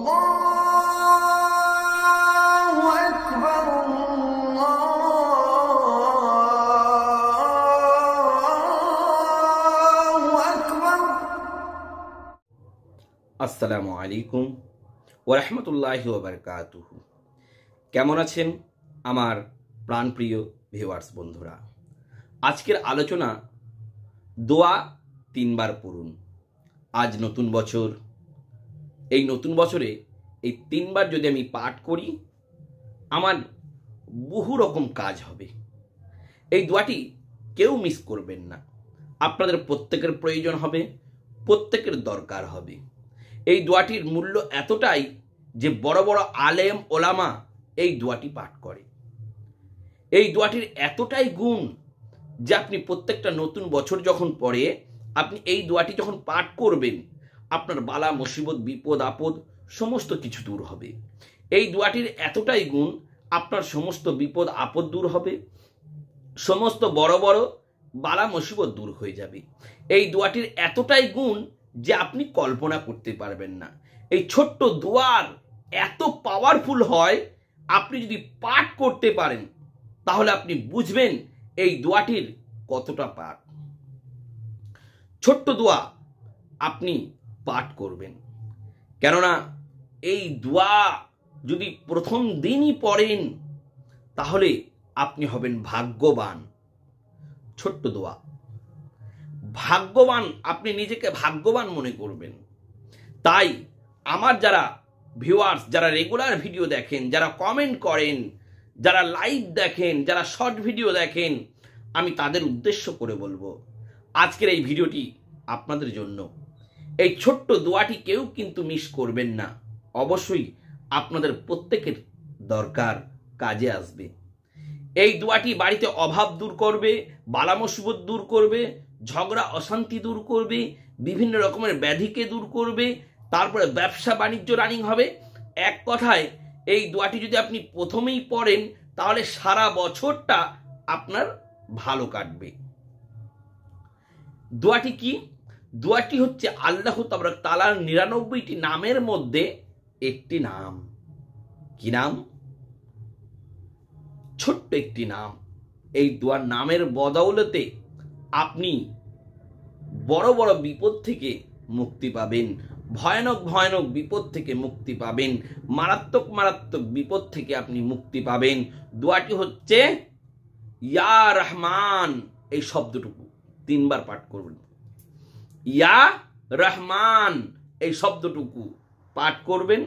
আসসালামু আলাইকুম ওয়া রাহমাতুল্লাহি ওয়া বারাকাতুহু। কেমন আছেন আমার প্রাণপ্রিয় ভিউয়ার্স বন্ধুরা? আজকের আলোচনা দোয়া 3 বার পড়ুন। আজ নতুন বছর। এই নতুন বছরে এই 3 বার যদি আমি পাঠ করি, আমার বহু রকম কাজ হবে। এই দোয়াটি কেউ মিস করবেন না। আপনাদের প্রত্যেকের প্রয়োজন হবে, প্রত্যেকের দরকার হবে। এই দোয়াটির মূল্য এতটাই যে বড় বড় আলেম ওলামা এই দোয়াটি পাঠ করে। এই দোয়াটির এতটাই গুণ যে আপনি প্রত্যেকটা নতুন বছর যখন পড়ে আপনি এই দোয়াটি যখন পাঠ করবেন, আপনার বালা মুসিবত বিপদ আপদ সমস্ত কিছু দূর হবে। এই দোয়াটির এতটাই গুণ, আপনার সমস্ত বিপদ আপদ দূর হবে, সমস্ত বড় বড় বালা মুসিবত দূর হয়ে যাবে। এই দোয়াটির এতটাই গুণ যে আপনি কল্পনা করতে পারবেন না। এই ছোট্ট দোয়ার এত পাওয়ারফুল হয়, আপনি যদি পাঠ করতে পারেন তাহলে আপনি বুঝবেন এই দোয়াটির কতটা পাঠ। ছোট্ট দোয়া আপনি পাঠ করবেন, কেননা এই দোয়া যদি প্রথম দিনই পড়েন তাহলে আপনি হবেন ভাগ্যবান। ছোট্ট দোয়া, ভাগ্যবান, আপনি নিজেকে ভাগ্যবান মনে করবেন। তাই আমার যারা ভিউয়ার্স, যারা রেগুলার ভিডিও দেখেন, যারা কমেন্ট করেন, যারা লাইভ দেখেন, যারা শর্ট ভিডিও দেখেন, আমি তাদের উদ্দেশ্য করে বলবো আজকের এই ভিডিওটি আপনাদের জন্য। এই ছোট্ট দোয়াটি কেউ কিন্তু মিস করবেন না। অবশ্যই আপনাদের প্রত্যেকের দরকার, কাজে আসবে। এই দোয়াটি বাড়িতে অভাব দূর করবে, বালা মুসিবত দূর করবে, ঝগড়া অশান্তি দূর করবে, বিভিন্ন রকমের ব্যাধিকে দূর করবে, তারপরে ব্যবসা বাণিজ্য রানিং হবে। এক কথায় এই দোয়াটি যদি আপনি প্রথমেই পড়েন তাহলে সারা বছরটা আপনার ভালো কাটবে। দোয়াটি কি? দোয়াটি হচ্ছে আল্লাহ তাবারক তাআলার 99টি নামের মধ্যে একটি নাম। কি নাম? ছোট্ট একটি নাম। এই দোয়ার নামের বদৌলতে আপনি বড় বড় বিপদ থেকে মুক্তি পাবেন, ভয়ানক ভয়ানক বিপদ থেকে মুক্তি পাবেন, মারাত্মক মারাত্মক বিপদ থেকে আপনি মুক্তি পাবেন। দোয়াটি হচ্ছে ইয়া রহমান, এই শব্দটুকু 3 বার পাঠ করবেন। ইয়া রহমান, এই শব্দটুকু পাঠ করবেন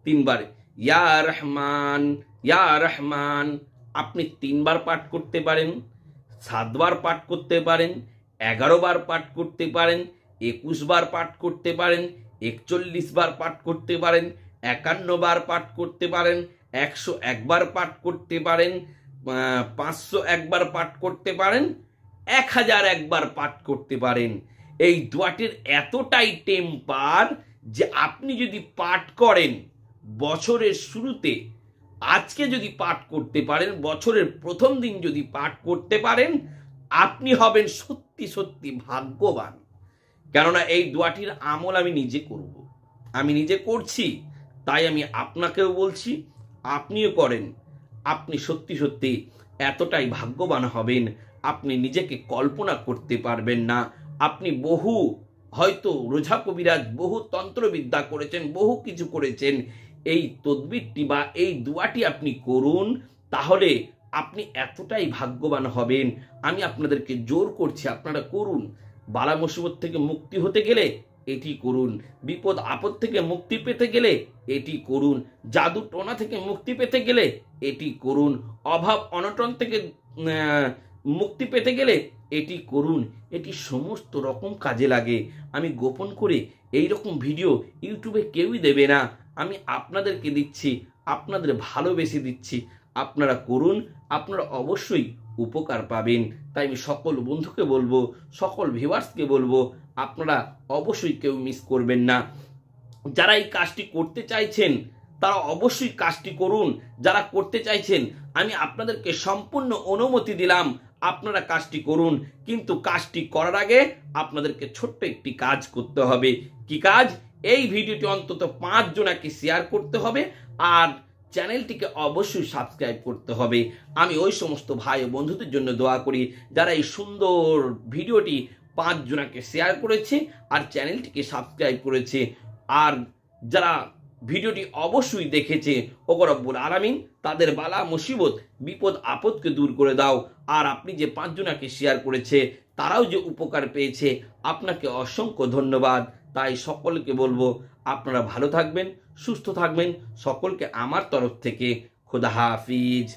3 বার। ইয়া রহমান, ইয়া রহমান আপনি 3 বার পাঠ করতে পারেন, 7 বার পাঠ করতে পারেন, 11 বার পাঠ করতে পারেন, 21 বার পাঠ করতে পারেন, 41 বার পাঠ করতে পারেন, 51 বার পাঠ করতে পারেন, 101 বার পাঠ করতে পারেন, 501 বার পাঠ করতে পারেন, 1001 বার পাঠ করতে পারেন। এই দোয়াটির এতটাই টেম্পার যে আপনি যদি পাঠ করেন বছরের শুরুতে, আজকে যদি পাঠ করতে পারেন, বছরের প্রথম দিন যদি পাঠ করতে পারেন, আপনি হবেন সত্যি সত্যি ভাগ্যবান। কেননা এই দোয়াটির আমল আমি নিজে করব, আমি নিজে করছি, তাই আমি আপনাকেও বলছি আপনিও করেন। আপনি সত্যি সত্যি এতটাই ভাগ্যবান হবেন, আপনি নিজেকে কল্পনা করতে পারবেন না। আপনি বহু হয়তো রোজা কবিরাজ, বহু তন্ত্রবিদ্যা করেছেন, বহু কিছু করেছেন। এই তদবিরটি বা এই দোয়াটি আপনি করুন, তাহলে আপনি এতটাই ভাগ্যবান হবেন। আমি আপনাদেরকে জোর করছি, আপনারা করুন। বালা মুসিবত থেকে মুক্তি হতে গেলে এটি করুন, বিপদ আপদ থেকে মুক্তি পেতে গেলে এটি করুন, জাদু টোনা থেকে মুক্তি পেতে গেলে এটি করুন, অভাব অনটন থেকে মুক্তি পেতে গেলে এটি করুন। এটি সমস্ত রকম কাজে লাগে। আমি গোপন করে এই রকম ভিডিও ইউটিউবে কেউই দেবে না, আমি আপনাদেরকে দিচ্ছি, আপনাদের ভালোবেসে দিচ্ছি। আপনারা করুন, আপনারা অবশ্যই উপকার পাবেন। তাই আমি সকল বন্ধুকে বলবো, সকল ভিউয়ার্সকে বলবো, আপনারা অবশ্যই কেউ মিস করবেন না। যারা এই কাজটি করতে চাইছেন তারা অবশ্যই কাজটি করুন। যারা করতে চাইছেন আমি আপনাদেরকে সম্পূর্ণ অনুমতি দিলাম, আপনারা কাজটি করুন। কিন্তু কাজটি করার আগে আপনাদেরকে ছোট্ট একটি কাজ করতে হবে। কি কাজ? এই ভিডিওটি অন্তত 5 জনাকে শেয়ার করতে হবে আর চ্যানেলটিকে অবশ্যই সাবস্ক্রাইব করতে হবে। আমি ওই সমস্ত ভাই ও বন্ধুদের জন্য দোয়া করি যারা এই সুন্দর ভিডিওটি 5 জনাকে শেয়ার করেছে আর চ্যানেলটিকে সাবস্ক্রাইব করেছে, আর যারা ভিডিওটি অবশ্যই দেখেছে, ওগো রব্বুল আলামিন তাদের বালা মুসিবত বিপদ আপদকে দূর করে দাও। আর আপনি যে 5 জনাকে শেয়ার করেছে তারাও যে উপকার পেয়েছে, আপনাকে অসংখ্য ধন্যবাদ। তাই সকলকে বলবো আপনারা ভালো থাকবেন, সুস্থ থাকবেন। সকলকে আমার তরফ থেকে খোদা হাফিজ।